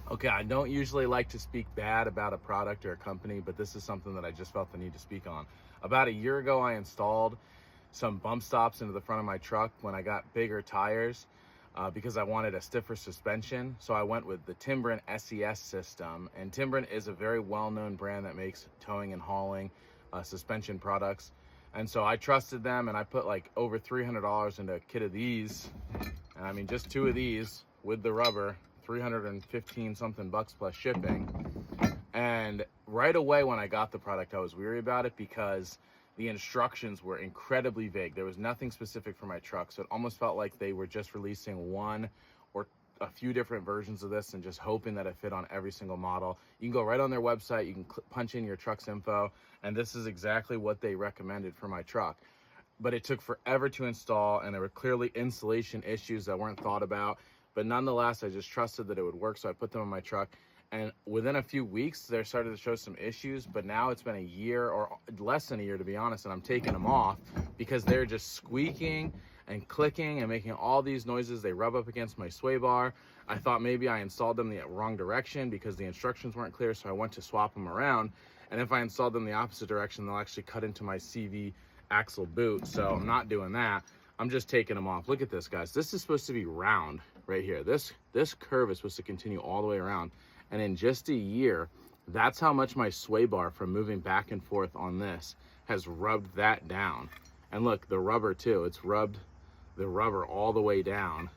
Okay, I don't usually like to speak bad about a product or a company, but this is something that I just felt the need to speak on. About a year ago, I installed some bump stops into the front of my truck when I got bigger tires because I wanted a stiffer suspension. So I went with the Timbren SES system, and Timbren is a very well-known brand that makes towing and hauling suspension products. And so I trusted them, and I put like over $300 into a kit of these. And I mean, just two of these with the rubber, 315 something bucks plus shipping. And right away when I got the product, I was weary about it because the instructions were incredibly vague. There was nothing specific for my truck. So it almost felt like they were just releasing one or a few different versions of this and just hoping that it fit on every single model. You can go right on their website, you can punch in your truck's info, and this is exactly what they recommended for my truck. But it took forever to install, and there were clearly installation issues that weren't thought about. But nonetheless, I just trusted that it would work, so I put them on my truck. And within a few weeks, they started to show some issues, but now it's been a year or less than a year, to be honest, and I'm taking them off because they're just squeaking and clicking and making all these noises. They rub up against my sway bar. I thought maybe I installed them the wrong direction because the instructions weren't clear, so I went to swap them around. And if I installed them the opposite direction, they'll actually cut into my CV axle boot, so I'm not doing that. I'm just taking them off. Look at this, guys. This is supposed to be round right here. This curve is supposed to continue all the way around. And in just a year, that's how much my sway bar from moving back and forth on this has rubbed that down. And look, the rubber too, it's rubbed the rubber all the way down.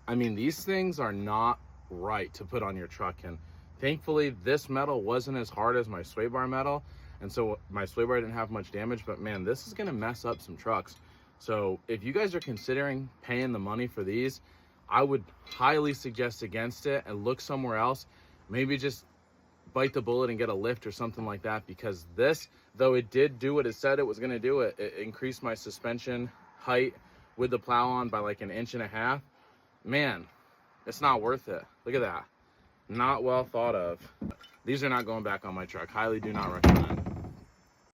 I mean, these things are not right to put on your truck. And thankfully, this metal wasn't as hard as my sway bar metal. And so my sway bar didn't have much damage, but man, this is gonna mess up some trucks. So if you guys are considering paying the money for these, I would highly suggest against it and look somewhere else. Maybe just bite the bullet and get a lift or something like that, because this, though it did do what it said it was gonna do, it increased my suspension height with the plow on by like 1.5 inches. Man, it's not worth it. Look at that. Not well thought of. These are not going back on my truck. Highly do not recommend.